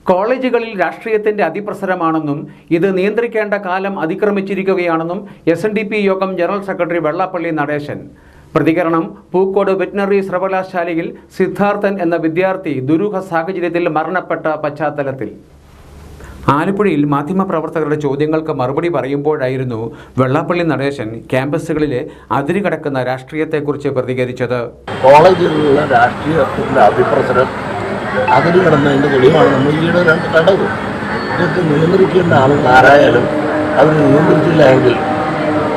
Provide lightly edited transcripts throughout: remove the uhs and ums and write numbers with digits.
കോളേജുകളിൽ രാഷ്ട്രീയത്തിന്റെ അതിപ്രസരമാണെന്നും ഇത് നിയന്ത്രിക്കേണ്ട കാലം അതിക്രമിച്ചിരിക്കുകയാണെന്നും SNDP യോഗം ജനറൽ സെക്രട്ടറി വെള്ളാപ്പള്ളി നടേശൻ. പ്രതികരണം: പൂക്കോട് വെറ്റിനറി സർവകലാശാലയിൽ സിദ്ധാർത്ഥൻ എന്ന വിദ്യാർത്ഥി ദുരൂഹ സാഹചര്യത്തിൽ മരണപ്പെട്ട പശ്ചാത്തലത്തിൽ. ആലപ്പുഴയിൽ മാധ്യമപ്രവർത്തകരുടെ ചോദ്യങ്ങൾക്ക് മറുപടി പറയുമ്പോഴായിരുന്നു വെള്ളാപ്പള്ളി നടേശൻ ക്യാമ്പസുകളിലെ അതിരുകടക്കുന്ന രാഷ്ട്രീയത്തെക്കുറിച്ച് പ്രതികരിച്ചത്. കോളേജിലുള്ള രാഷ്ട്രീയത്തിൻ്റെ അതിപ്രസരം അതിന് കിടന്നതിൻ്റെ തെളിവാണ് നമ്മൾ ഈയിടെ കണ്ടത്. ഇതൊക്കെ നിയന്ത്രിക്കേണ്ട ആളുകൾ ആരായാലും അത് നിയന്ത്രിച്ചില്ല എങ്കിൽ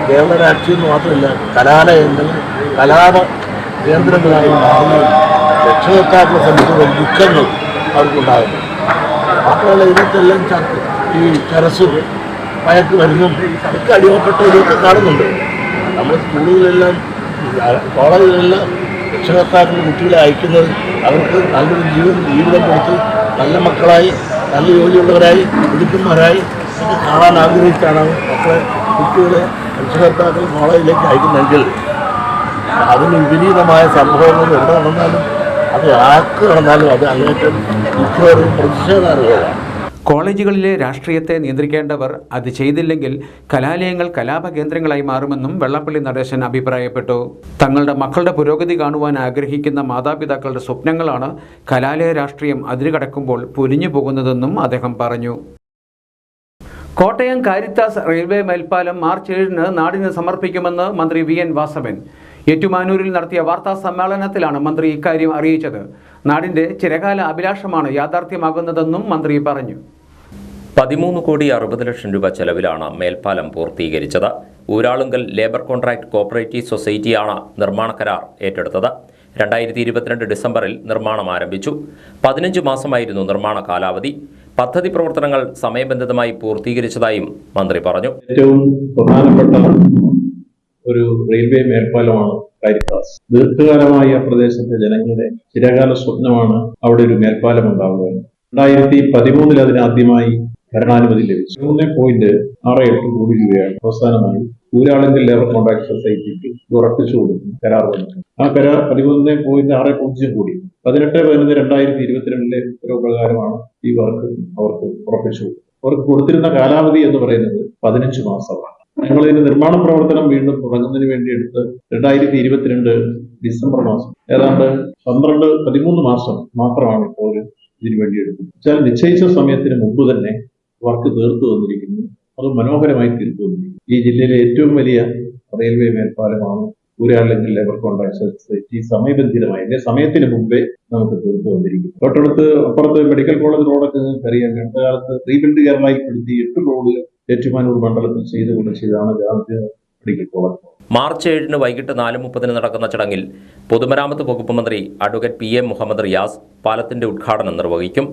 കേരള രാഷ്ട്രീയം മാത്രമല്ല കലാലയങ്ങൾ കലാപ കേന്ദ്രങ്ങളായി മാറുന്ന രക്ഷകർത്താക്കളെ സംബന്ധിച്ചുള്ള ദുഃഖങ്ങൾ അവർക്കുണ്ടാകുന്നു. മാത്രമല്ല ഇതൊക്കെല്ലാം ഈ ചരസും മയക്കുമരുന്നും ഒക്കെ അടിമപ്പെട്ടവരൊക്കെ കാണുന്നുണ്ട്. നമ്മൾ സ്കൂളുകളിലെല്ലാം കോളേജുകളിലെല്ലാം രക്ഷകർത്താക്കൾ കുട്ടികളെ അയക്കുന്നത് അവർക്ക് നല്ലൊരു ജീവിതം കൊടുത്ത് നല്ല മക്കളായി നല്ല ജോലിയുള്ളവരായി മിടുക്കന്മാരായി ഒക്കെ കാണാൻ ആഗ്രഹിച്ചാണ് മക്കളെ കുട്ടികളെ രക്ഷകർത്താക്കൾ കോളേജിലേക്ക് അയക്കുന്നതെങ്കിൽ അതിന് വിപരീതമായ സംഭവങ്ങൾ എവിടെ നടന്നാലും അത് ആർക്ക് നടന്നാലും അത് അങ്ങേറ്റം ദുഃഖകരവും പ്രതിഷേധാർഹവുമാണ്. കോളേജുകളിലെ രാഷ്ട്രീയത്തെ നിയന്ത്രിക്കേണ്ടവർ അത് ചെയ്തില്ലെങ്കിൽ കലാലയങ്ങൾ കലാപകേന്ദ്രങ്ങളായി മാറുമെന്നും വെള്ളാപ്പള്ളി നടേശൻ അഭിപ്രായപ്പെട്ടു. തങ്ങളുടെ മക്കളുടെ പുരോഗതി കാണുവാൻ ആഗ്രഹിക്കുന്ന മാതാപിതാക്കളുടെ സ്വപ്നങ്ങളാണ് കലാലയ രാഷ്ട്രീയം അതിരുകടക്കുമ്പോൾ പൊലിഞ്ഞു പോകുന്നതെന്നും അദ്ദേഹം പറഞ്ഞു. കോട്ടയം കാരിത്താസ് റെയിൽവേ മേൽപ്പാലം മാർച്ച് 7-ന് നാടിന് സമർപ്പിക്കുമെന്ന് മന്ത്രി VN വാസവൻ ഏറ്റുമാനൂരിൽ നടത്തിയ വാർത്താ സമ്മേളനത്തിലാണ് മന്ത്രി ഇക്കാര്യം അറിയിച്ചത്. നാടിന്റെ ചിരകാല അഭിലാഷമാണ് യാഥാർത്ഥ്യമാകുന്നതെന്നും മന്ത്രി പറഞ്ഞു. 13,60,00,000 രൂപ ചെലവിലാണ് മേൽപ്പാലം പൂർത്തീകരിച്ചത്. ഊരാളുങ്കൽ ലേബർ കോൺട്രാക്ട് കോപ്പറേറ്റീവ് സൊസൈറ്റിയാണ് നിർമ്മാണ കരാർ ഏറ്റെടുത്തത്. 2022 ഡിസംബറിൽ നിർമ്മാണം ആരംഭിച്ചു. 15 മാസമായിരുന്നു നിർമ്മാണ കാലാവധി. പദ്ധതി പ്രവർത്തനങ്ങൾ സമയബന്ധിതമായി പൂർത്തീകരിച്ചതായും മന്ത്രി പറഞ്ഞു. ഏറ്റവും പ്രധാനപ്പെട്ട ഒരു റെയിൽവേ മേൽപ്പാലമാണ് കാരിത്താസ്. ദീർഘകാലമായി ആ പ്രദേശത്തെ ജനങ്ങളുടെ ചിരകാല സ്വപ്നമാണ് അവിടെ ഒരു മേൽപ്പാലം ഉണ്ടാവുക. 2013 അതിന് ആദ്യമായി ഭരണാനുമതി ലഭിച്ചു. 3.68 കോടി രൂപയാണ് അവസാനമായി ഊരാളുങ്കൽ ലേബർ കോൺട്രാക്ട് സൊസൈറ്റിക്ക് ഉറപ്പിച്ചു കൊടുക്കുന്ന കരാർ വന്നത്. ആ കരാർ 13.60 കോടി 18/11/2022 ഉത്തരവ് ഈ വർക്ക് അവർക്ക് ഉറപ്പിച്ചു കൊടുത്തു. അവർക്ക് കൊടുത്തിരുന്ന കാലാവധി എന്ന് പറയുന്നത് 15 മാസമാണ്. ഞങ്ങൾ ഇതിന്റെ നിർമ്മാണ പ്രവർത്തനം വീണ്ടും തുടങ്ങുന്നതിന് വേണ്ടി എടുത്ത് 2022 ഡിസംബർ മാസം ഏതാണ്ട് 13 മാസം മാത്രമാണ് ഇപ്പോൾ ഇതിനു വേണ്ടി എടുക്കുന്നത്. വെച്ചാൽ നിശ്ചയിച്ച സമയത്തിന് മുമ്പ് തന്നെ വർക്ക് തീർത്തു വന്നിരിക്കുന്നു. അത് മനോഹരമായി തീർത്തു വന്നിരിക്കുന്നു. ഈ ജില്ലയിലെ ഏറ്റവും വലിയ റെയിൽവേ മേൽപ്പാലമാണ് ഊരാളുങ്കൽ ലേബർ കോൺട്രാക്ട് സൊസൈറ്റി സമയബന്ധിതമായി സമയത്തിന് മുമ്പേ നമുക്ക് തീർത്തു വന്നിരിക്കുന്നു. തൊട്ടടുത്ത് അപ്പുറത്ത് മെഡിക്കൽ കോളേജ് റോഡൊക്കെ അറിയാൻ അടുത്ത കാലത്ത് റീബിൽഡ് കേരളയിൽപ്പെടുത്തി 8 റോഡുകൾ ഏറ്റുമാനൂർ മണ്ഡലത്തിൽ ചെയ്താണ് മെഡിക്കൽ കോളേജ്. മാർച്ച് 7-ന് വൈകിട്ട് 4:30 നടക്കുന്ന ചടങ്ങിൽ പൊതുമരാമത്ത് വകുപ്പ് മന്ത്രി അഡ്വക്കേറ്റ് PM മുഹമ്മദ് റിയാസ് പാലത്തിന്റെ ഉദ്ഘാടനം നിർവഹിക്കും.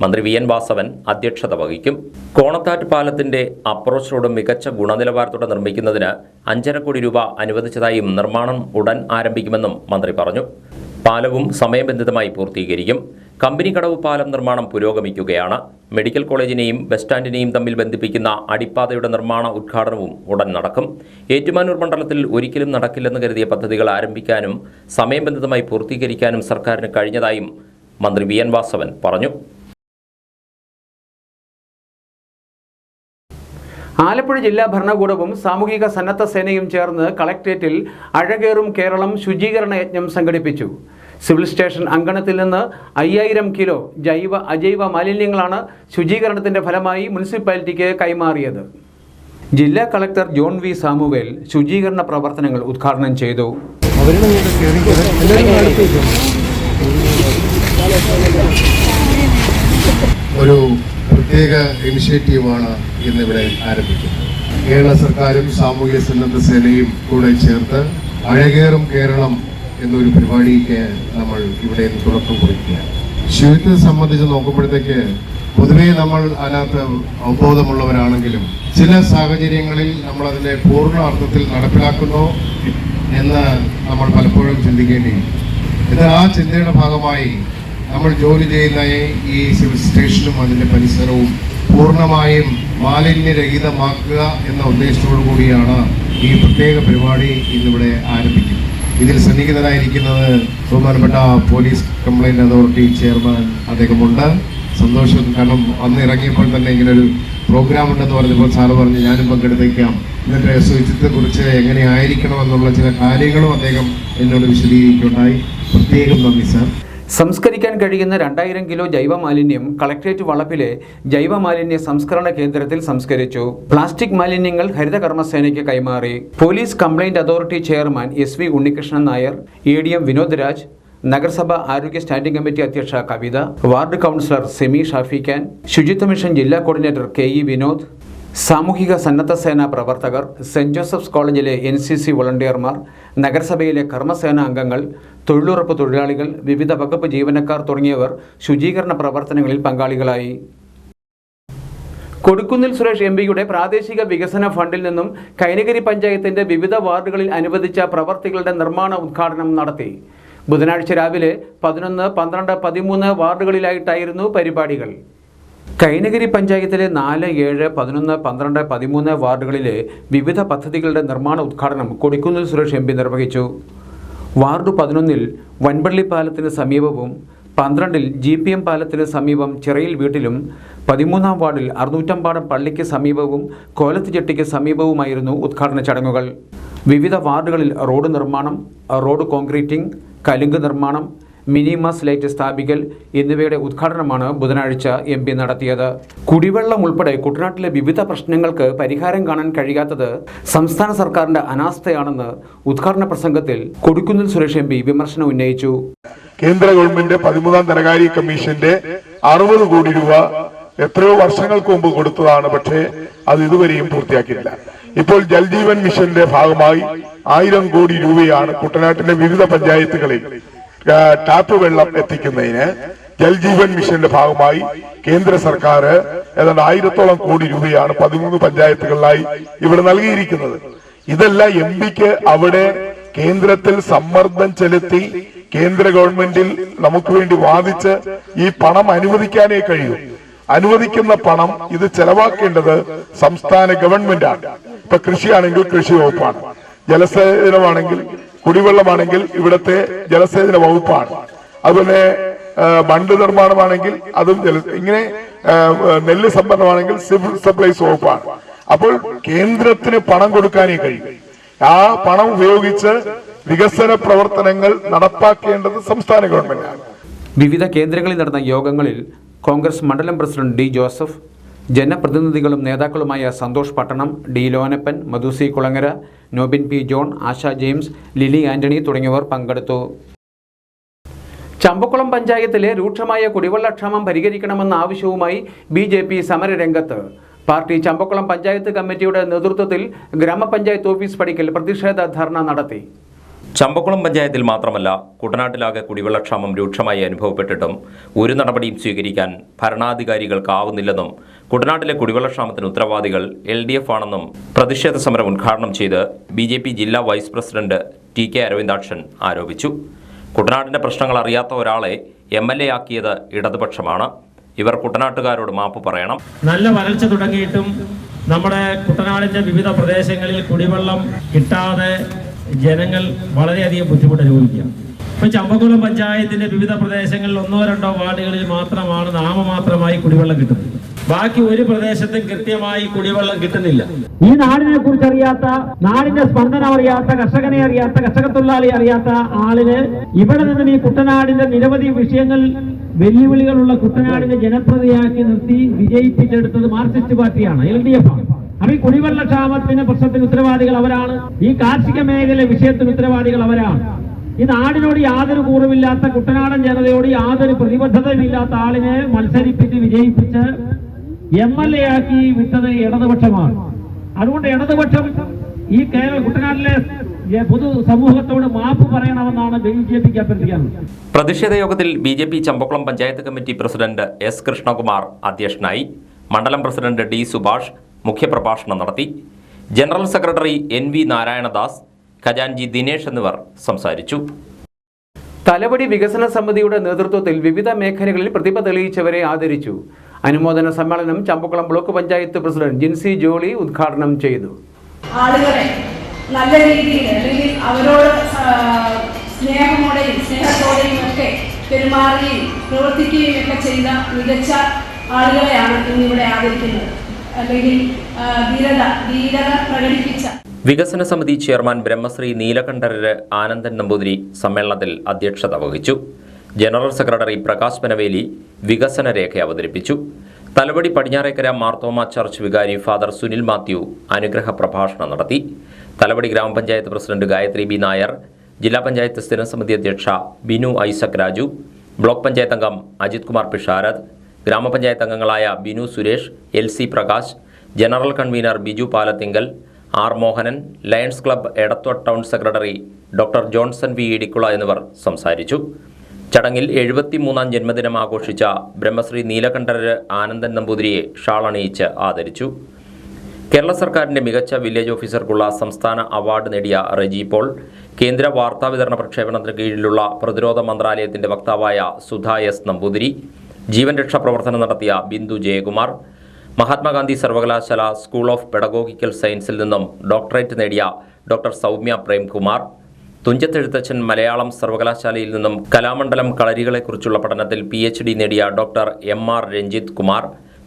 മന്ത്രി VN വാസവൻ അധ്യക്ഷത വഹിക്കും. കോണത്താറ്റ് പാലത്തിന്റെ അപ്രോച്ച് റോഡ് മികച്ച ഗുണനിലവാരത്തോടെ നിർമ്മിക്കുന്നതിന് 5.5 കോടി രൂപ അനുവദിച്ചതായും നിർമ്മാണം ഉടൻ ആരംഭിക്കുമെന്നും മന്ത്രി പറഞ്ഞു. പാലവും സമയബന്ധിതമായി പൂർത്തീകരിക്കും. കമ്പനിക്കടവ് പാലം നിർമ്മാണം പുരോഗമിക്കുകയാണ്. മെഡിക്കൽ കോളേജിനെയും ബസ് സ്റ്റാൻഡിനെയും തമ്മിൽ ബന്ധിപ്പിക്കുന്ന അടിപ്പാതയുടെ നിർമ്മാണ ഉദ്ഘാടനവും ഉടൻ നടക്കും. ഏറ്റുമാനൂർ മണ്ഡലത്തിൽ ഒരിക്കലും നടക്കില്ലെന്ന് കരുതിയ പദ്ധതികൾ ആരംഭിക്കാനും സമയബന്ധിതമായി പൂർത്തീകരിക്കാനും സർക്കാരിന് കഴിഞ്ഞതായും മന്ത്രി VN വാസവൻ പറഞ്ഞു. ആലപ്പുഴ ജില്ലാ ഭരണകൂടവും സാമൂഹിക സന്നദ്ധ സേനയും ചേർന്ന് കളക്ട്രേറ്റിൽ അഴകേറും കേരളം ശുചീകരണ യജ്ഞം സംഘടിപ്പിച്ചു. സിവിൽ സ്റ്റേഷൻ അങ്കണത്തിൽ നിന്ന് 5000 കിലോ അജൈവ മാലിന്യങ്ങളാണ് ശുചീകരണത്തിന്റെ ഫലമായി മുനിസിപ്പാലിറ്റിക്ക് കൈമാറിയത്. ജില്ലാ കളക്ടർ ജോൺ V സാമുവേൽ ശുചീകരണ പ്രവർത്തനങ്ങൾ ഉദ്ഘാടനം ചെയ്തു. ഒരു പ്രത്യേക ഇനിഷ്യേറ്റീവാണ് ഇന്നിവിടെ ആരംഭിക്കുന്നത്. കേരള സർക്കാരും സാമൂഹ്യ സന്നദ്ധ സേനയും കൂടെ ചേർത്ത് അഴകേറും കേരളം എന്നൊരു പരിപാടിക്ക് നമ്മൾ ഇവിടെ തുടക്കം കുറിക്കുകയാണ്. ശുചിത്വത്തെ സംബന്ധിച്ച് നോക്കുമ്പോഴത്തേക്ക് പൊതുവേ നമ്മൾ അതിനകത്ത് അവബോധമുള്ളവരാണെങ്കിലും ചില സാഹചര്യങ്ങളിൽ നമ്മൾ അതിനെ പൂർണ്ണ അർത്ഥത്തിൽ നടപ്പിലാക്കുന്നു എന്ന് നമ്മൾ പലപ്പോഴും ചിന്തിക്കേണ്ടിയിരിക്കും. എന്നാൽ ആ ചിന്തയുടെ ഭാഗമായി നമ്മൾ ജോലി ചെയ്യുന്ന ഈ സിവിൽ സ്റ്റേഷനും അതിൻ്റെ പരിസരവും പൂർണ്ണമായും മാലിന്യരഹിതമാക്കുക എന്ന ഉദ്ദേശത്തോടു കൂടിയാണ് ഈ പ്രത്യേക പരിപാടി ഇന്നിവിടെ ആരംഭിക്കുന്നത്. ഇതിൽ സന്നിഹിതരായിരിക്കുന്നത് ബഹുമാനപ്പെട്ട പോലീസ് കംപ്ലൈൻറ്റ് അതോറിറ്റി ചെയർമാൻ അദ്ദേഹമുണ്ട്, സന്തോഷം. കാരണം അന്ന് ഇറങ്ങിയപ്പോൾ തന്നെ ഇങ്ങനൊരു പ്രോഗ്രാം ഉണ്ടെന്ന് പറഞ്ഞപ്പോൾ സാറ് പറഞ്ഞ് ഞാനും പങ്കെടുത്തേക്കാം. എന്നിട്ട് ശുചിത്വത്തെക്കുറിച്ച് എങ്ങനെയായിരിക്കണം എന്നുള്ള ചില കാര്യങ്ങളും അദ്ദേഹം എന്നോട് വിശദീകരിക്കുകയുണ്ടായി. പ്രത്യേകം നന്ദി സാർ. സംസ്കരിക്കാൻ കഴിയുന്ന 2000 കിലോ ജൈവമാലിന്യം കളക്ട്രേറ്റ് വളപ്പിലെ ജൈവമാലിന്യ സംസ്കരണ കേന്ദ്രത്തിൽ സംസ്കരിച്ചു. പ്ലാസ്റ്റിക് മാലിന്യങ്ങൾ ഹരിതകർമ്മസേനയ്ക്ക് കൈമാറി. Police complaint authority chairman SV Unnikrishnan Nair, ADM Vinod Raj, നഗരസഭ ആരോഗ്യ സ്റ്റാൻഡിംഗ് കമ്മിറ്റി അധ്യക്ഷ കവിത, വാർഡ് കൗൺസിലർ സെമി ഷാഫിഖാൻ, ശുചിത്വ മിഷൻ ജില്ലാ കോർഡിനേറ്റർ KE വിനോദ്, സാമൂഹിക സന്നദ്ധ സേനാ പ്രവർത്തകർ, സെന്റ് ജോസഫ്സ് കോളേജിലെ NCC വോളണ്ടിയർമാർ, നഗരസഭയിലെ കർമ്മസേന അംഗങ്ങൾ, തൊഴിലുറപ്പ് തൊഴിലാളികൾ, വിവിധ വകുപ്പ് ജീവനക്കാർ തുടങ്ങിയവർ ശുചീകരണ പ്രവർത്തനങ്ങളിൽ പങ്കാളികളായി. കൊടിക്കുന്നിൽ സുരേഷ് MP പ്രാദേശിക വികസന ഫണ്ടിൽ നിന്നും കൈനഗിരി പഞ്ചായത്തിന്റെ വിവിധ വാർഡുകളിൽ അനുവദിച്ച പ്രവർത്തികളുടെ നിർമ്മാണ ഉദ്ഘാടനം നടത്തി. ബുധനാഴ്ച രാവിലെ 11, 12, 13 വാർഡുകളിലായിട്ടായിരുന്നു പരിപാടികൾ. കൈനഗിരി പഞ്ചായത്തിലെ 4, 7, 11, 12, 13 വാർഡുകളിലെ വിവിധ പദ്ധതികളുടെ നിർമ്മാണ ഉദ്ഘാടനം കൊടിക്കുന്നിൽ സുരേഷ് MP നിർവഹിച്ചു. വാർഡ് 11-ൽ വൻപള്ളി പാലത്തിന് സമീപവും 12-ൽ GPM പാലത്തിന് സമീപം ചിറയിൽ വീട്ടിലും 13-ാം വാർഡിൽ അറുന്നൂറ്റമ്പാടം പള്ളിക്ക് സമീപവും കോലത്ത് ജെട്ടിക്ക് സമീപവുമായിരുന്നു ഉദ്ഘാടന ചടങ്ങുകൾ. വിവിധ വാർഡുകളിൽ റോഡ് നിർമ്മാണം, റോഡ് കോൺക്രീറ്റിംഗ്, കലുങ്ക് നിർമ്മാണം, മിനിമാസ് ലൈറ്റ് സ്ഥാപിക്കൽ എന്നിവയുടെ ഉദ്ഘാടനമാണ് ബുധനാഴ്ച MP നടത്തിയത്. കുടിവെള്ളം ഉൾപ്പെടെ കുട്ടനാട്ടിലെ വിവിധ പ്രശ്നങ്ങൾക്ക് പരിഹാരം കാണാൻ കഴിയാത്തത് സംസ്ഥാന സർക്കാരിന്റെ അനാസ്ഥയാണെന്ന് ഉദ്ഘാടന പ്രസംഗത്തിൽ കൊടിക്കുന്നിൽ സുരേഷ് MP വിമർശനം ഉന്നയിച്ചു. കേന്ദ്ര ഗവൺമെന്റ് 13-ാം ധനകാര്യ കമ്മീഷന്റെ 60 കോടി രൂപ എത്രയോ വർഷങ്ങൾക്ക് മുമ്പ് കൊടുത്തതാണ്. പക്ഷേ അത് ഇതുവരെയും പൂർത്തിയാക്കിയില്ല. ഇപ്പോൾ ജൽജീവൻ മിഷന്റെ ഭാഗമായി 1000 കോടി രൂപയാണ് കുട്ടനാട്ടിലെ വിവിധ പഞ്ചായത്തുകളിൽ ടാപ്പ് വെള്ളം എത്തിക്കുന്നതിന് ജൽജീവൻ മിഷന്റെ ഭാഗമായി കേന്ദ്ര സർക്കാർ ഏതാണ്ട് 1000-ഓളം കോടി രൂപയാണ് 13 പഞ്ചായത്തുകളിലായി ഇവിടെ നൽകിയിരിക്കുന്നത്. ഇതെല്ലാം MP-ക്ക് അവിടെ കേന്ദ്രത്തിൽ സമ്മർദ്ദം ചെലുത്തി കേന്ദ്ര ഗവൺമെന്റിൽ നമുക്ക് വേണ്ടി വാദിച്ച് ഈ പണം അനുവദിക്കാനേ കഴിയൂ. അനുവദിക്കുന്ന പണം ഇത് ചെലവാക്കേണ്ടത് സംസ്ഥാന ഗവൺമെന്റാണ്. ഇപ്പൊ കൃഷിയാണെങ്കിൽ കൃഷി വകുപ്പാണ്, ജലസേചനമാണെങ്കിൽ കുടിവെള്ളമാണെങ്കിൽ ഇവിടുത്തെ ജലസേചന വകുപ്പാണ്, അതുപോലെ ബണ്ട് നിർമ്മാണമാണെങ്കിൽ അതും ഇങ്ങനെ നെല്ല് സംഭരണമാണെങ്കിൽ സിവിൽ സപ്ലൈസ് വകുപ്പാണ്. അപ്പോൾ കേന്ദ്രത്തിന് പണം കൊടുക്കാനേ കഴിയും. ആ പണം ഉപയോഗിച്ച് വികസന പ്രവർത്തനങ്ങൾ നടപ്പാക്കേണ്ടത് സംസ്ഥാന ഗവൺമെന്റാണ്. വിവിധ കേന്ദ്രങ്ങളിൽ നടന്ന യോഗങ്ങളിൽ കോൺഗ്രസ് മണ്ഡലം പ്രസിഡന്റ് D. ജോസഫ്, ജനപ്രതിനിധികളും നേതാക്കളുമായ Santhosh Pattanam, D. Lonappan, Madhu C. Kulangara, Nobin P. John, Asha James, Lily Antony തുടങ്ങിയവർ പങ്കെടുത്തു. ചമ്പക്കുളം പഞ്ചായത്തിലെ രൂക്ഷമായ കുടിവെള്ളക്ഷാമം പരിഹരിക്കണമെന്ന ആവശ്യവുമായി BJP സമരരംഗത്ത്. പാർട്ടി ചമ്പക്കുളം പഞ്ചായത്ത് കമ്മിറ്റിയുടെ നേതൃത്വത്തിൽ ഗ്രാമപഞ്ചായത്ത് ഓഫീസ് പടിക്കൽ പ്രതിഷേധ ധർണ നടത്തി. ചമ്പക്കുളം പഞ്ചായത്തിൽ മാത്രമല്ല കുട്ടനാട്ടിലാകെ കുടിവെള്ളക്ഷാമം രൂക്ഷമായി അനുഭവപ്പെട്ടിട്ടും ഒരു നടപടിയും സ്വീകരിക്കാൻ ഭരണാധികാരികൾക്കാവുന്നില്ലെന്നും കുട്ടനാട്ടിലെ കുടിവെള്ളക്ഷാമത്തിന് ഉത്തരവാദികൾ LDF ആണെന്നും പ്രതിഷേധ സമരം ഉദ്ഘാടനം ചെയ്ത് BJP ജില്ലാ വൈസ് പ്രസിഡന്റ് TK അരവിന്ദാക്ഷൻ ആരോപിച്ചു. കുട്ടനാടിന്റെ പ്രശ്നങ്ങൾ അറിയാത്ത ഒരാളെ MLA ആക്കിയത് ഇടതുപക്ഷമാണ്. ഇവർ കുട്ടനാട്ടുകാരോട് മാപ്പ് പറയണം. നല്ല വരൾച്ച തുടങ്ങിയിട്ടും നമ്മുടെ കുട്ടനാടിന്റെ വിവിധ പ്രദേശങ്ങളിൽ കുടിവെള്ളം കിട്ടാതെ ജനങ്ങൾ വളരെയധികം ബുദ്ധിമുട്ട് അനുഭവിക്കുക. ഇപ്പൊ ചമ്പക്കുളം പഞ്ചായത്തിന്റെ വിവിധ പ്രദേശങ്ങളിൽ 1-2 വാർഡുകളിൽ മാത്രമാണ് നാമമാത്രമായി കുടിവെള്ളം കിട്ടുന്നത്. ബാക്കി ഒരു പ്രദേശത്തും കൃത്യമായി കുടിവെള്ളം കിട്ടുന്നില്ല. ഈ നാടിനെ കുറിച്ച് അറിയാത്ത, നാടിന്റെ സ്പന്ദനം അറിയാത്ത, കർഷകനെ അറിയാത്ത, കർഷക തൊഴിലാളിയെ അറിയാത്ത ആളിന് ഇവിടെ നിന്നും ഈ കുട്ടനാടിന്റെ നിരവധി വിഷയങ്ങൾ, വെല്ലുവിളികളുള്ള കുട്ടനാടിനെ ജനപ്രതിയാക്കി നിർത്തി വിജയിപ്പിച്ചെടുത്തത് മാർക്സിസ്റ്റ് പാർട്ടിയാണ്, LDF ആണ്. അപ്പൊ ഈ കുടിവെള്ളക്ഷാമത്തിന് പ്രശ്നത്തിന് ഉത്തരവാദികൾ അവരാണ്. ഈ കാർഷിക മേഖല വിഷയത്തിന് ഉത്തരവാദികൾ അവരാണ്. ഈ നാടിനോട് യാതൊരു കൂറുമില്ലാത്ത, കുട്ടനാടൻ ജനതയോട് യാതൊരു പ്രതിബദ്ധതയുമില്ലാത്ത ആളിനെ മത്സരിപ്പിച്ച് വിജയിപ്പിച്ച് MLA ആക്കി വിട്ടത് ഇടതുപക്ഷമാണ്. അതുകൊണ്ട് ഇടതുപക്ഷം ഈ കുട്ടനാട്ടിലെ പൊതു സമൂഹത്തോട് മാപ്പ് പറയണമെന്നാണ് BJPക്ക് അഭ്യർത്ഥിക്കാനുള്ളത്. പ്രതിഷേധ യോഗത്തിൽ BJP Champakulam panchayat committee president S. Krishnakumar അധ്യക്ഷനായി. Mandalam president D. സുഭാഷ് മുഖ്യപ്രഭാഷണം നടത്തി. ജനറൽ സെക്രട്ടറി NV നാരായണദാസ്, ഖജാൻജി ദിനേശ് എന്നിവർ സംസാരിച്ചു. തലവടി വികസന സമിതിയുടെ നേതൃത്വത്തിൽ വിവിധ മേഖലകളിൽ പ്രതിഭ തെളിയിച്ചവരെ ആദരിച്ചു. അനുമോദന സമ്മേളനം ചമ്പക്കുളം ബ്ലോക്ക് പഞ്ചായത്ത് പ്രസിഡന്റ് ജിൻസി ജോളി ഉദ്ഘാടനം ചെയ്തു. ആളുകളെ നല്ല രീതിയിൽ അല്ലെങ്കിൽ അവരോട് സ്നേഹത്തോടെയും ഒക്കെ പെരുമാറുകയും പ്രവർത്തിക്കുകയും ഒക്കെ ചെയ്ത മികച്ച ആളുകളെയാണ് ഇന്നിവിടെ ആദരിക്കുന്നത്, അല്ലെങ്കിൽ ധീരത പ്രകടിപ്പിച്ച. വികസന സമിതി ചെയർമാൻ ബ്രഹ്മശ്രീ നീലകണ്ഠരര് ആനന്ദൻ നമ്പൂതിരി സമ്മേളനത്തിൽ അധ്യക്ഷത വഹിച്ചു. ജനറൽ സെക്രട്ടറി പ്രകാശ് പനവേലി വികസന രേഖ അവതരിപ്പിച്ചു. തലവടി പടിഞ്ഞാറേക്കര മാർത്തോമ ചർച്ച് വികാരി ഫാദർ സുനിൽ മാത്യു അനുഗ്രഹ പ്രഭാഷണം നടത്തി. തലവടി ഗ്രാമപഞ്ചായത്ത് പ്രസിഡന്റ് ഗായത്രി ബി നായർ, ജില്ലാ പഞ്ചായത്ത് സ്ഥിരം സമിതി അധ്യക്ഷ ബിനു ഐസക് രാജു, ബ്ലോക്ക് പഞ്ചായത്ത് അംഗം അജിത് കുമാർ പിഷാരദ്, ഗ്രാമപഞ്ചായത്ത് അംഗങ്ങളായ Binu Suresh, LC Prakash, general convener Biju Palathinkal, R Mohanan, lions club Edathua town secretary doctor Johnson V Idikkula എന്നിവർ സംസാരിച്ചു. ചടങ്ങിൽ 73ാം ജന്മദിനം ആഘോഷിച്ച ബ്രഹ്മശ്രീ നീലകണ്ഠരര് ആനന്ദൻ നമ്പൂതിരിയെ ഷാളണിയിച്ച് ആദരിച്ചു. കേരള സർക്കാരിന്റെ മികച്ച വില്ലേജ് ഓഫീസർക്കുള്ള സംസ്ഥാന അവാർഡ് നേടിയ റെജി പോൾ, കേന്ദ്ര വാർത്താവിതരണ പ്രക്ഷേപണത്തിന് കീഴിലുള്ള പ്രതിരോധ മന്ത്രാലയത്തിന്റെ വക്താവായ സുധാ S നമ്പൂതിരി, ജീവൻ രക്ഷാ പ്രവർത്തനം നടത്തിയ ബിന്ദു ജയകുമാർ, മഹാത്മാഗാന്ധി സർവകലാശാല സ്കൂൾ ഓഫ് പെഡഗോഗിക്കൽ സയൻസിൽ നിന്നും ഡോക്ടറേറ്റ് നേടിയ ഡോക്ടർ സൗമ്യ പ്രേംകുമാർ, തുഞ്ചത്തെഴുത്തച്ഛൻ മലയാളം സർവകലാശാലയിൽ നിന്നും കലാമണ്ഡലം കളരികളെക്കുറിച്ചുള്ള പഠനത്തിൽ PhD നേടിയ ഡോക്ടർ MR രഞ്ജിത്ത് കുമാർ,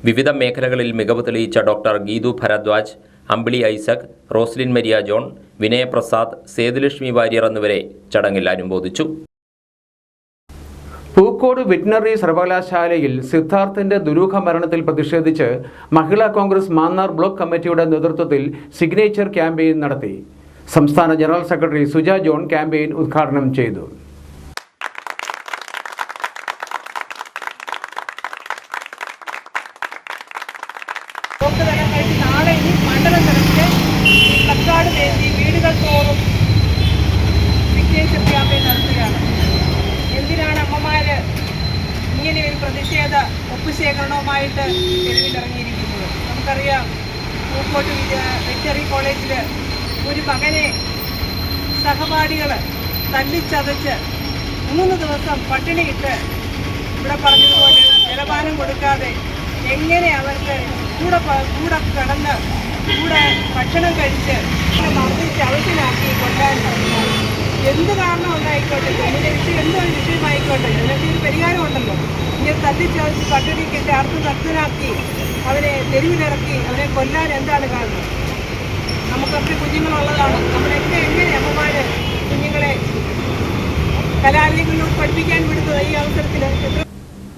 വിവിധ മേഖലകളിൽ മികവ് തെളിയിച്ച ഡോക്ടർ ഗീതു ഭരദ്വാജ്, അമ്പിളി ഐസക്, റോസ്ലിൻ മരിയ ജോൺ, വിനയപ്രസാദ്, സേതുലക്ഷ്മി വാര്യർ എന്നിവരെ ചടങ്ങിൽ അനുമോദിച്ചു. പൂക്കോട് വെറ്റിനറി സർവകലാശാലയിൽ സിദ്ധാർത്ഥിന്റെ ദുരൂഹ മരണത്തിൽ പ്രതിഷേധിച്ച് മഹിളാ കോൺഗ്രസ് മാന്നാർ ബ്ലോക്ക് കമ്മിറ്റിയുടെ നേതൃത്വത്തിൽ സിഗ്നേച്ചർ ക്യാമ്പയിൻ നടത്തി. സംസ്ഥാന general secretary Suja John campaign ഉദ്ഘാടനം ചെയ്തു. നാളെ ഇനി മണ്ഡലം തലത്തില് പ്ലക്കാർഡ് വേണ്ടി വീടുകൾ തോറും സിഗ്നേച്ചർ ക്യാമ്പയിൻ നടത്തുകയാണ്. എന്തിനാണ് അമ്മമാര് ഇങ്ങനെ ഒരു പ്രതിഷേധ ഒപ്പുശേഖരണവുമായിട്ട് തെരുവിലിറങ്ങിയിരിക്കുന്നത്? നമുക്കറിയാം, പൂക്കോട്ട് വെറ്ററിനറി കോളേജിൽ ഒരു മകനെ സഹപാഠികൾ തല്ലിച്ചതച്ച് 3 ദിവസം പട്ടിണിയിട്ട്, ഇവിടെ പറഞ്ഞതുപോലെ ജലപാനം കൊടുക്കാതെ എങ്ങനെ അവർക്ക് കൂടെ കിടന്ന് കൂടെ ഭക്ഷണം കഴിച്ച് മർദ്ദിച്ച് അവശനാക്കി കൊല്ലാൻ സാധിക്കും? എന്ത് കാരണം ഉണ്ടായിക്കോട്ടെ, ഇതിൻ്റെ വിഷയം എന്തൊരു വിഷയമായിക്കോട്ടെ, ഇതിനൊക്കെ ഒരു പരിഹാരമുണ്ടല്ലോ. ഇങ്ങനെ തല്ലിച്ചതച്ച് പട്ടിണിക്കിട്ട് അർത്ഥനഗ്നനാക്കി അവരെ തെരുവിലിറക്കി അവരെ കൊല്ലാൻ എന്താണ് കാരണം? നമുക്കൊക്കെ കുഞ്ഞുങ്ങളുള്ളതാണ്. നമ്മളൊക്കെ എങ്ങനെ അമ്മമാര് കുഞ്ഞുങ്ങളെ കലാലയങ്ങളിലൂടെ പഠിപ്പിക്കാൻ വിടുന്നത് ഈ അവസരത്തിൽ?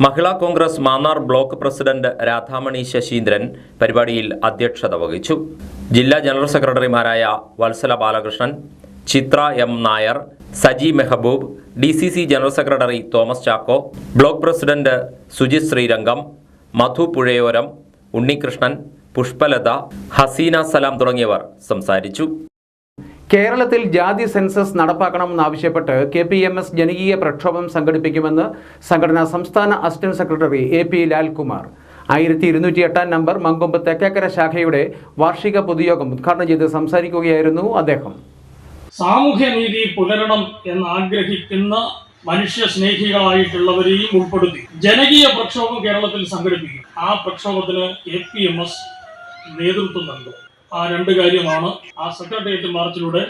മഹിളാ കോൺഗ്രസ് മാന്നാർ ബ്ലോക്ക് പ്രസിഡന്റ് രാധാമണി ശശീന്ദ്രൻ പരിപാടിയിൽ അധ്യക്ഷത വഹിച്ചു. ജില്ലാ ജനറൽ സെക്രട്ടറിമാരായ Vatsala Balakrishnan, Chithra M Nair, Saji Mehaboob, DCC general secretary Thomas Chacko, block president Sujith Sreerangam, Madhu Puzhayoram, Unnikrishnan, Pushpalatha, Haseena Salam തുടങ്ങിയവർ സംസാരിച്ചു. കേരളത്തിൽ ജാതി സെൻസസ് നടപ്പാക്കണമെന്നാവശ്യപ്പെട്ട് KPMS ജനകീയ പ്രക്ഷോഭം സംഘടിപ്പിക്കുമെന്ന് സംഘടനാ സംസ്ഥാന assistant secretary AP Lalkumar 1208 number Mankombu Thekkekara ശാഖയുടെ വാർഷിക പൊതുയോഗം ഉദ്ഘാടനം ചെയ്ത് സംസാരിക്കുകയായിരുന്നു അദ്ദേഹം. സാമൂഹ്യനീതി പുലരണം എന്നാഗ്രഹിക്കുന്ന മനുഷ്യ സ്നേഹികളായിട്ടുള്ളവരെയും ഉൾപ്പെടുത്തി ജനകീയ പ്രക്ഷോഭം കേരളത്തിൽ സംഘടിപ്പിക്കും. ആ പ്രക്ഷോഭത്തിന് KPMS നേതൃത്വം നൽകും. ആ 2 കാര്യമാണ് ആ സെക്രട്ടേറിയറ്റ് മാർച്ചിലൂടെ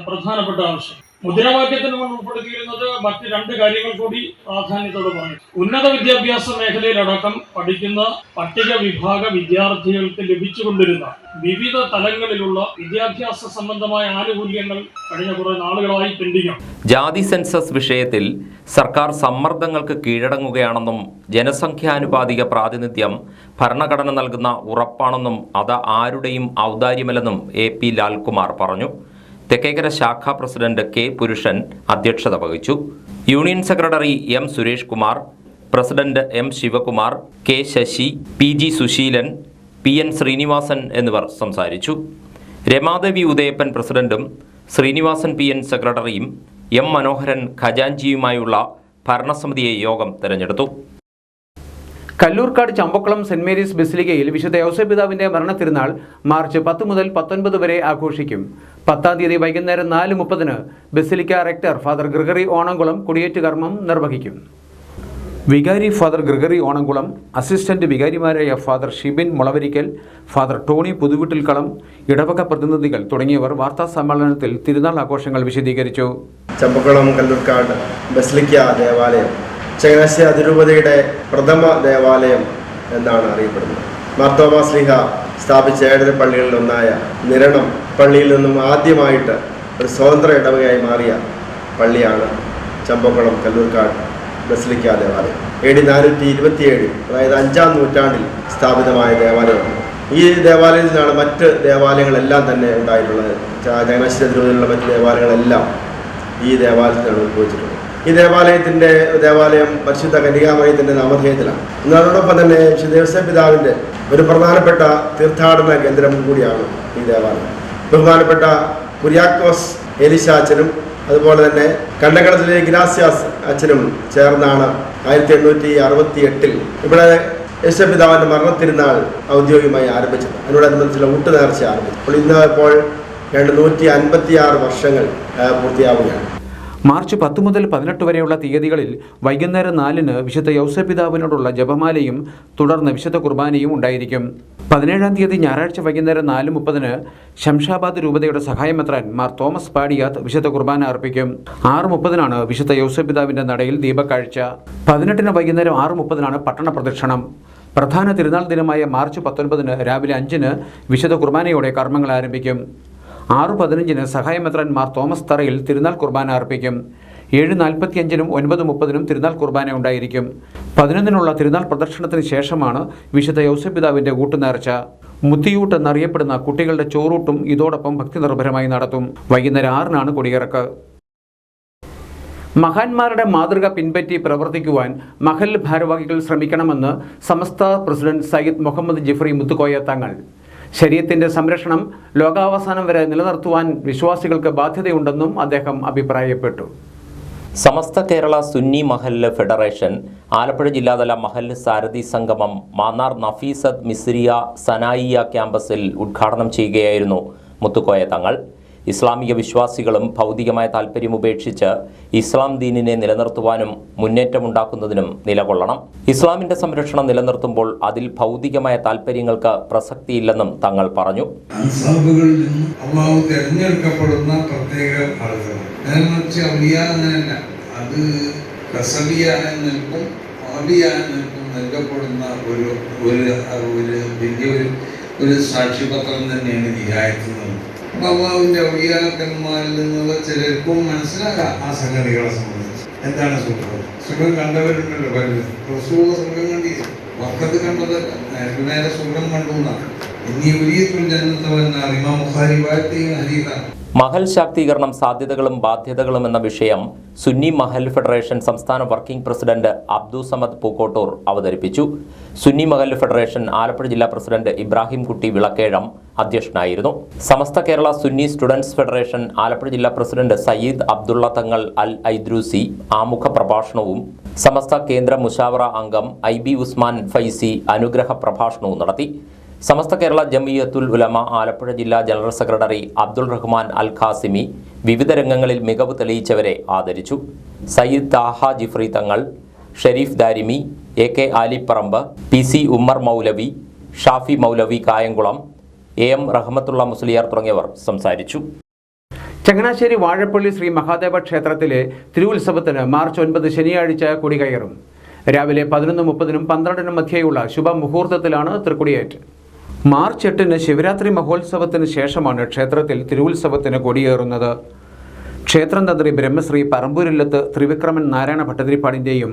പ്രധാനപ്പെട്ട ആവശ്യം. മുദ്രാവാക്യത്തിന് ഉൾപ്പെടുത്തിയിരുന്നത് മറ്റ് 2 കാര്യങ്ങൾ കൂടി പ്രാധാന്യത്തോടെ പറഞ്ഞു. ഉന്നത വിദ്യാഭ്യാസ മേഖലയിലടക്കം പഠിക്കുന്ന പട്ടിക വിഭാഗ വിദ്യാർത്ഥികൾക്ക് ലഭിച്ചുകൊണ്ടിരുന്ന വിവിധ തലങ്ങളിലുള്ള വിദ്യാഭ്യാസ സംബന്ധമായ ആനുകൂല്യങ്ങൾ കഴിഞ്ഞ കുറെ നാളുകളായി പെൻഡിംഗാണ്. ജാതി സെൻസസ് വിഷയത്തിൽ സർക്കാർ സമ്മർദ്ദങ്ങൾക്ക് കീഴടങ്ങുകയാണെന്നും ജനസംഖ്യാനുപാതിക പ്രാതിനിധ്യം ഭരണഘടന നൽകുന്ന ഉറപ്പാണെന്നും അത് ആരുടെയും ഔദാര്യമല്ലെന്നും AP ലാൽകുമാർ പറഞ്ഞു. തെക്കേക്കര ശാഖാ പ്രസിഡന്റ് K പുരുഷൻ അധ്യക്ഷത വഹിച്ചു. Union secretary M Suresh Kumar, president M Sivakumar, K Sasi, PG Susheelan, PN Srinivasan എന്നിവർ സംസാരിച്ചു. രമാദേവി ഉദയപ്പൻ പ്രസിഡന്റും ശ്രീനിവാസൻ PN സെക്രട്ടറിയും M മനോഹരൻ ഖജാൻജിയുമായുള്ള ഭരണസമിതിയെ യോഗം തെരഞ്ഞെടുത്തു. കല്ലൂർക്കാട് ചമ്പക്കുളം സെന്റ് മേരീസ് ബസിലിക്കയിൽ വിശുദ്ധ ഔസേപിതാവിന്റെ മരണത്തിരുന്നാൾ മാർച്ച് 10 മുതൽ 19 വരെ ആഘോഷിക്കും. 10-ാം തീയതി വൈകുന്നേരം 4:30 basilica rector father Gregory Onamkulam കൊടിയേറ്റ് കർമ്മം നിർവഹിക്കും. വികാരി ഫാദർ ഗ്രിഗറി ഓണംകുളം, അസിസ്റ്റന്റ് വികാരിമാരായ father Shibin Mulavarikkal, father Tony Puthuveettilkalam, ഇടവക പ്രതിനിധികൾ തുടങ്ങിയവർ വാർത്താ സമ്മേളനത്തിൽ തിരുനാൾ ആഘോഷങ്ങൾ വിശദീകരിച്ചു. ചമ്പക്കുളം കല്ലൂർക്കാട് ബസിലിക്ക ദേവാലയം ചങ്ങനാശ്ശേരി അതിരൂപതയുടെ പ്രഥമ ദേവാലയം എന്നാണ് അറിയപ്പെടുന്നത്. മാർത്തോമാ ശ്ലീഹ സ്ഥാപിച്ച 7 പള്ളികളിൽ ഒന്നായ നിരണം പള്ളിയിൽ നിന്നും ആദ്യമായിട്ട് ഒരു സ്വതന്ത്ര ഇടവകയായി മാറിയ പള്ളിയാണ് ചമ്പക്കുളം കല്ലൂർക്കാട് ബസിലിക്ക ദേവാലയം. AD 427 അതായത് 5-ാം നൂറ്റാണ്ടിൽ സ്ഥാപിതമായ ദേവാലയമാണ്. ഈ ദേവാലയത്തിലാണ് മറ്റ് ദേവാലയങ്ങളെല്ലാം തന്നെ ഉണ്ടായിട്ടുള്ളത്. ചങ്ങനാശ്ശേരി അതിരൂപതയിലുള്ള മറ്റ് ദേവാലയങ്ങളെല്ലാം ഈ ദേവാലയത്തിലാണ് ഉത്ഭവിച്ചിട്ടുള്ളത്. ഈ ദേവാലയം പരിശുദ്ധ കന്യകാമറിയത്തിൻ്റെ നാമധേയത്തിലാണ്. അതോടൊപ്പം തന്നെ വിശുദ്ധ യോസേപ്പ് പിതാവിൻ്റെ ഒരു പ്രധാനപ്പെട്ട തീർത്ഥാടന കേന്ദ്രം കൂടിയാണ് ഈ ദേവാലയം. ബഹുമാനപ്പെട്ട കുര്യാക്കോസ് എലിശ അച്ഛനും അതുപോലെ തന്നെ കണ്ടകളത്തിലെ ഗ്രാസ്യാസ് അച്ഛനും ചേർന്നാണ് 1868 ഇവിടെ യോസേപ്പ് പിതാവിൻ്റെ മരണത്തിരുന്നാൾ ഔദ്യോഗികമായി ആരംഭിച്ചത്. അതിനോടനുബന്ധിച്ചുള്ള ഊട്ടുനേർച്ച ആരംഭിച്ചു. അപ്പോൾ ഇന്ന് ഇപ്പോൾ 156 വർഷങ്ങൾ പൂർത്തിയാവുകയാണ്. മാർച്ച് 10 മുതൽ 18 വരെയുള്ള തീയതികളിൽ വൈകുന്നേരം 4-ന് വിശുദ്ധ യൗസേപ്പ് പിതാവിനോടുള്ള ജപമാലയും തുടർന്ന് വിശുദ്ധ കുർബാനയും ഉണ്ടായിരിക്കും. 17-ാം തീയതി ഞായറാഴ്ച വൈകുന്നേരം 4:30-ന് ശംഷാബാദ് രൂപതയുടെ സഹായമെത്രാൻ മാർ തോമസ് പാടിയാത്ത് വിശുദ്ധ കുർബാന അർപ്പിക്കും. 6:30-നാണ് വിശുദ്ധ യൗസേപ്പ് പിതാവിൻ്റെ നടയിൽ ദീപക്കാഴ്ച. 18-ന് വൈകുന്നേരം 6:30-നാണ് പട്ടണ പ്രദക്ഷിണം. പ്രധാന തിരുനാൾ ദിനമായ മാർച്ച് 19-ന് രാവിലെ 5-ന് വിശുദ്ധ കുർബാനയോടെ കർമ്മങ്ങൾ ആരംഭിക്കും. 6:15-ന് സഹായമെത്രാൻ മാർ തോമസ് തറയിൽ തിരുനാൾ കുർബാന അർപ്പിക്കും. 7:45-നും 9:30-നും തിരുനാൾ കുർബാന ഉണ്ടായിരിക്കും. 11-നുള്ള തിരുനാൾ പ്രദക്ഷിണത്തിന് ശേഷമാണ് വിശുദ്ധ യൗസേപ്പ് പിതാവിൻ്റെ ഊട്ടുനേർച്ച. മുത്തിയൂട്ട് എന്നറിയപ്പെടുന്ന കുട്ടികളുടെ ചോറൂട്ടും ഇതോടൊപ്പം ഭക്തിനിർഭരമായി നടത്തും. വൈകുന്നേരം 6-നാണ് കൊടിയിറക്ക്. മഹാന്മാരുടെ മാതൃക പിൻപറ്റി പ്രവർത്തിക്കുവാൻ മഹൽ ഭാരവാഹികൾ ശ്രമിക്കണമെന്ന് സമസ്ത പ്രസിഡന്റ് സയ്യിദ് മുഹമ്മദ് ജിഫ്രി മുത്തുക്കോയ തങ്ങൾ. ശരീഅത്തിന്റെ സംരക്ഷണം ലോകാവസാനം വരെ നിലനിർത്തുവാൻ വിശ്വാസികൾക്ക് ബാധ്യതയുണ്ടെന്നും അദ്ദേഹം അഭിപ്രായപ്പെട്ടു. സമസ്ത കേരള സുന്നി മഹല്ല് ഫെഡറേഷൻ ആലപ്പുഴ ജില്ലാതല മഹല്ല് സാരഥി സംഗമം മാന്നാർ നഫീസത്ത് മിസ്രിയ സനായിയ ക്യാമ്പസിൽ ഉദ്ഘാടനം ചെയ്യുകയായിരുന്നു മുത്തുക്കോയ തങ്ങൾ. ഇസ്ലാമിക വിശ്വാസികളും ഭൗതികമായ താൽപ്പര്യം ഉപേക്ഷിച്ച് ഇസ്ലാം ദീനിനെ നിലനിർത്തുവാനും മുന്നേറ്റമുണ്ടാക്കുന്നതിനും നിലകൊള്ളണം. ഇസ്ലാമിന്റെ സംരക്ഷണം നിലനിർത്തുമ്പോൾ അതിൽ ഭൗതികമായ താൽപ്പര്യങ്ങൾക്ക് പ്രസക്തിയില്ലെന്നും തങ്ങൾ പറഞ്ഞു. അൻസാബുകളിൽ നിന്നും അള്ളാഹു തിരഞ്ഞെടുക്കപ്പെടുന്ന പ്രത്യേക ആളുകൾ അത് കസബിയായി നിൽക്കും ആബിയായി നിൽക്കും നൽകപ്പെടുന്ന ഒരു സാക്ഷ്യപത്രം തന്നെയാണ് ഹിദായത്ത്. അള്ളാഹുവിന്റെ ഔലിയാക്കന്മാരിൽ നിന്നുള്ള ചിലർക്കും മനസ്സിലാകാം ആ സംഗതികളെ സംബന്ധിച്ച്. എന്താണ് സുഖം കണ്ടവരുണ്ടല്ലോ പലരും. റസൂൽ സുഖം കണ്ടില്ല, വക്കത്ത് കണ്ടതല്ല, നേരെ സുഖം കണ്ടു എന്നാണ്. ഇനി ഉരിയത്തുൽ ജന്നത്ത് ഇമാം ബുഖാരി വാഴ്ത്തിയ ഹദീസാണ്. മഹൽ ശാക്തീകരണം സാധ്യതകളും ബാധ്യതകളും എന്ന വിഷയം സുന്നി മഹൽ ഫെഡറേഷൻ സംസ്ഥാന വർക്കിംഗ് പ്രസിഡന്റ് അബ്ദുൽ സമദ് പൂക്കോട്ടൂർ അവതരിപ്പിച്ചു. സുന്നി മഹൽ ഫെഡറേഷൻ ആലപ്പുഴ ജില്ലാ പ്രസിഡന്റ് ഇബ്രാഹിം കുട്ടി വിളക്കേഴം അധ്യക്ഷനായിരുന്നു. സമസ്ത കേരള സുന്നി സ്റ്റുഡൻസ് ഫെഡറേഷൻ ആലപ്പുഴ ജില്ലാ പ്രസിഡന്റ് സയ്യിദ് അബ്ദുള്ള തങ്ങൾ അൽ ഐദ്രൂസി ആമുഖ പ്രഭാഷണവും സമസ്ത കേന്ദ്ര മുശാവറ അംഗം IB ഉസ്മാൻ ഫൈസി അനുഗ്രഹ പ്രഭാഷണവും നടത്തി. സമസ്ത കേരള ജമിയത്തുൽ ഉലമ ആലപ്പുഴ ജില്ലാ ജനറൽ സെക്രട്ടറി അബ്ദുൾ റഹ്മാൻ അൽ ഖാസിമി വിവിധ രംഗങ്ങളിൽ മികവ് തെളിയിച്ചവരെ ആദരിച്ചു. സയ്യിദ് താഹ ജിഫ്രി തങ്ങൾ, Sharif Darimi, AK Aliparamba, PC Ummer Moulavi, Shafi Moulavi Kayamkulam, AM Rahmatullah Musliyar തുടങ്ങിയവർ സംസാരിച്ചു. ചങ്ങനാശ്ശേരി വാഴപ്പള്ളി ശ്രീ മഹാദേവ ക്ഷേത്രത്തിലെ തിരുവുത്സവത്തിന് മാർച്ച് 9 ശനിയാഴ്ച കൊടികയറും. രാവിലെ 11:30-നും 12-നും മധ്യേയുള്ള ശുഭമുഹൂർത്തത്തിലാണ് തൃക്കൊടിയേറ്റ്. മാർച്ച് 8-ന് ശിവരാത്രി മഹോത്സവത്തിന് ശേഷമാണ് ക്ഷേത്രത്തിൽ തിരുവുത്സവത്തിന് കൊടിയേറുന്നത്. ക്ഷേത്രം തന്ത്രി ബ്രഹ്മശ്രീ പറമ്പൂരില്ലത്ത് ത്രിവിക്രമൻ നാരായണ ഭട്ടതിരിപ്പാടിൻ്റെയും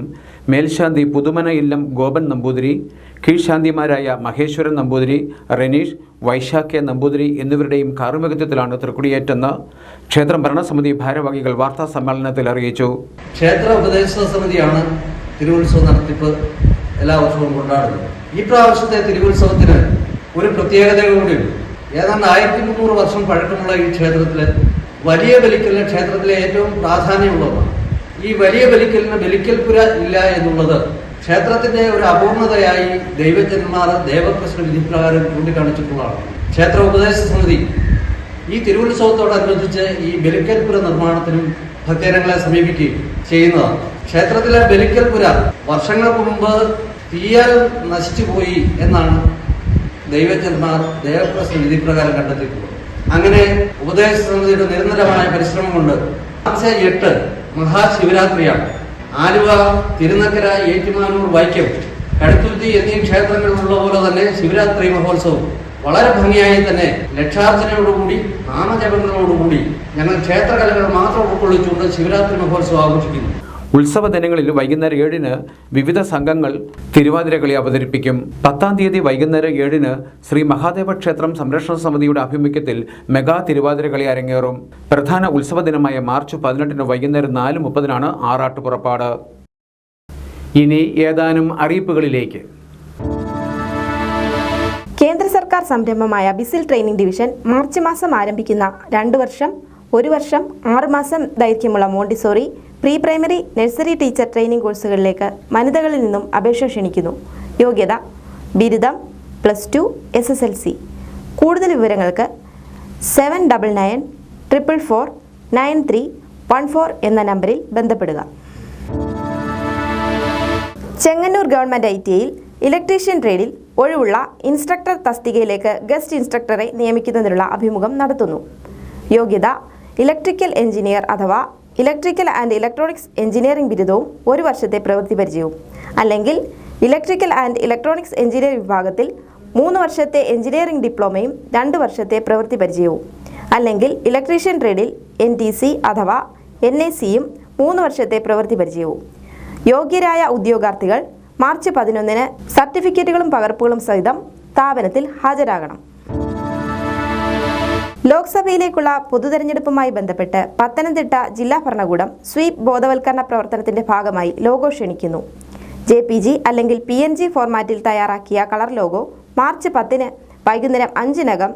മേൽശാന്തി പുതുമന ഇല്ലം ഗോപൻ നമ്പൂതിരി, കീഴ്ശാന്തിമാരായ മഹേശ്വരൻ നമ്പൂതിരി, റെനീഷ്, വൈശാഖ്യ നമ്പൂതിരി എന്നിവരുടെയും കാർമ്മികത്വത്തിലാണ് തൃക്കൊടിയേറ്റെന്ന് ക്ഷേത്രം ഭരണസമിതി ഭാരവാഹികൾ വാർത്താ സമ്മേളനത്തിൽ അറിയിച്ചു. ക്ഷേത്ര ഉപദേശ സമിതിയാണ് തിരുവുത്സവ നടത്തിപ്പ് എല്ലാ വർഷവും കൊണ്ടാടുന്നത്. ഈ പ്രാവശ്യത്തെ തിരുവുത്സവത്തിന് ഒരു പ്രത്യേകത കൂടിയുണ്ട്. ഏതാണ്ട് 1300 വർഷം പഴക്കമുള്ള ഈ ക്ഷേത്രത്തിൽ വലിയ ബലിക്കലിന് ക്ഷേത്രത്തിലെ ഏറ്റവും പ്രാധാന്യമുള്ളതാണ്. ഈ വലിയ ബലിക്കലിന് ബലിക്കൽപുര ഇല്ല എന്നുള്ളത് ക്ഷേത്രത്തിന്റെ ഒരു അപൂർണതയായി ദൈവജന്മാർ ദേവപ്രശ്ന വിധിപ്രകാരം ചൂണ്ടിക്കാണിച്ചിട്ടുള്ളതാണ്. ക്ഷേത്ര ഉപദേശ സമിതി ഈ തിരുവുത്സവത്തോടനുബന്ധിച്ച് ഈ ബലിക്കൽപുര നിർമ്മാണത്തിനും ഭക്തജനങ്ങളെ സമീപിക്കുകയും ചെയ്യുന്നതാണ്. ക്ഷേത്രത്തിലെ ബലിക്കൽപുര വർഷങ്ങൾക്ക് മുമ്പ് തീയാൽ നശിച്ചുപോയി എന്നാണ് ദൈവജന്മാർ ദേവപ്രശ്ന വിധിപ്രകാരം കണ്ടെത്തിയിട്ടുള്ളത്. അങ്ങനെ ഉപദേശ സമിതിയുടെ നിരന്തരമായ പരിശ്രമം കൊണ്ട് മാർച്ച് 8 മഹാശിവരാത്രിയാണ്. ആലുവ, തിരുനക്കര, ഏറ്റുമാനൂർ, വൈക്കം, കടുത്തുരുത്തി എന്നീ ക്ഷേത്രങ്ങളിലുള്ള പോലെ തന്നെ ശിവരാത്രി മഹോത്സവം വളരെ ഭംഗിയായി തന്നെ ലക്ഷാർച്ചനയോടുകൂടി നാമജപങ്ങളോടുകൂടി ഞങ്ങൾ ക്ഷേത്രകലകൾ മാത്രം ഉൾക്കൊള്ളിച്ചുകൊണ്ട് ശിവരാത്രി മഹോത്സവം ആഘോഷിക്കുന്നു. ഉത്സവ ദിനങ്ങളിൽ വൈകുന്നേരം 7-ന് വിവിധ സംഘങ്ങൾ തിരുവാതിരകളി അവതരിപ്പിക്കും. 10-ാം തീയതി വൈകുന്നേരം 7-ന് ശ്രീ മഹാദേവ ക്ഷേത്രം സംരക്ഷണ സമിതിയുടെ ആഭിമുഖ്യത്തിൽ മെഗാ തിരുവാതിരകളി അരങ്ങേറും. പ്രധാന ഉത്സവ ദിനമായ മാർച്ച് 18-ന് വൈകുന്നേരം 4:30-നാണ് ആറാട്ട് പുറപ്പാട്. ഇനി ഏതാനും അറിയിപ്പുകളിലേക്ക്. കേന്ദ്ര സർക്കാർ സംരംഭമായ ബിസിൽ ട്രെയിനിംഗ് ഡിവിഷൻ മാർച്ച് മാസം ആരംഭിക്കുന്ന 2 വർഷം, 1 വർഷം, 6 മാസം ദൈർഘ്യമുള്ള Montessori, pre primary, nursery teacher training കോഴ്സുകളിലേക്ക് വനിതകളിൽ നിന്നും അപേക്ഷ ക്ഷണിക്കുന്നു. യോഗ്യത ബിരുദം, +2, SSLC. കൂടുതൽ വിവരങ്ങൾക്ക് 7994449314 എന്ന നമ്പറിൽ ബന്ധപ്പെടുക. ചെങ്ങന്നൂർ ഗവൺമെൻറ് ITIയിൽ ഇലക്ട്രീഷ്യൻ ട്രേഡിൽ ഒഴിവുള്ള ഇൻസ്ട്രക്ടർ തസ്തികയിലേക്ക് ഗസ്റ്റ് ഇൻസ്ട്രക്ടറെ നിയമിക്കുന്നതിനുള്ള അഭിമുഖം നടത്തുന്നു. യോഗ്യത ഇലക്ട്രിക്കൽ എഞ്ചിനീയർ അഥവാ ഇലക്ട്രിക്കൽ ആൻഡ് ഇലക്ട്രോണിക്സ് എഞ്ചിനീയറിംഗ് ബിരുദവും 1 വർഷത്തെ പ്രവൃത്തി പരിചയവും, അല്ലെങ്കിൽ ഇലക്ട്രിക്കൽ ആൻഡ് ഇലക്ട്രോണിക്സ് എഞ്ചിനീയറിംഗ് വിഭാഗത്തിൽ 3 വർഷത്തെ എഞ്ചിനീയറിംഗ് ഡിപ്ലോമയും 2 വർഷത്തെ പ്രവൃത്തി പരിചയവും, അല്ലെങ്കിൽ ഇലക്ട്രീഷ്യൻ ട്രേഡിൽ NTC അഥവാ NACയും 3 വർഷത്തെ പ്രവൃത്തി പരിചയവും. യോഗ്യരായ ഉദ്യോഗാർത്ഥികൾ മാർച്ച് 11-ന് സർട്ടിഫിക്കറ്റുകളും പകർപ്പുകളും സഹിതം സ്ഥാപനത്തിൽ ഹാജരാകണം. ലോക്സഭയിലേക്കുള്ള പൊതുതെരഞ്ഞെടുപ്പുമായി ബന്ധപ്പെട്ട് പത്തനംതിട്ട ജില്ലാ ഭരണകൂടം സ്വീപ് ബോധവൽക്കരണ പ്രവർത്തനത്തിന്റെ ഭാഗമായി ലോഗോ ക്ഷണിക്കുന്നു. JPG അല്ലെങ്കിൽ PNG ഫോർമാറ്റിൽ തയ്യാറാക്കിയ കളർ ലോഗോ മാർച്ച് 10-ന് വൈകുന്നേരം 5-നകം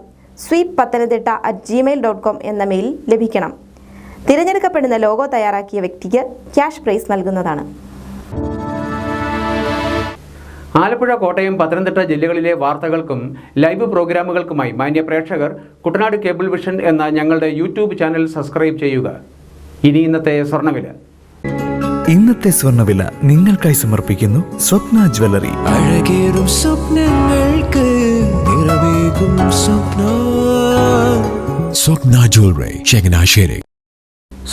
sweep pathanamthitta@gmail.com എന്ന മെയിലിൽ ലഭിക്കണം. തിരഞ്ഞെടുക്കപ്പെടുന്ന ലോഗോ തയ്യാറാക്കിയ വ്യക്തിക്ക് ക്യാഷ് പ്രൈസ് നൽകുന്നതാണ്. ആലപ്പുഴ, കോട്ടയം, പത്തനംതിട്ട ജില്ലകളിലെ വാർത്തകൾക്കും ലൈവ് പ്രോഗ്രാമുകൾക്കുമായി മാന്യ പ്രേക്ഷകർ കുട്ടനാട് കേബിൾ വിഷൻ എന്ന ഞങ്ങളുടെ യൂട്യൂബ് ചാനൽ സബ്സ്ക്രൈബ് ചെയ്യുക. ഇനി ഇന്നത്തെ സ്വർണ്ണവില. ഇന്നത്തെ സ്വർണ്ണവില നിങ്ങൾക്കായി സമർപ്പിക്കുന്നു സ്വപ്ന ജ്വല്ലറി. അഴകേറും സ്വപ്നങ്ങൾക്ക് നിറവേകും സ്വപ്ന ജ്വല്ലറി, ചങ്ങനാശ്ശേരി.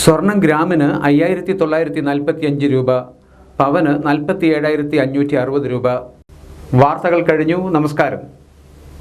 സ്വർണം ഗ്രാമിന് 5945 രൂപ, പവന് 47,560 രൂപ. വാർത്തകൾ കഴിഞ്ഞു. നമസ്കാരം.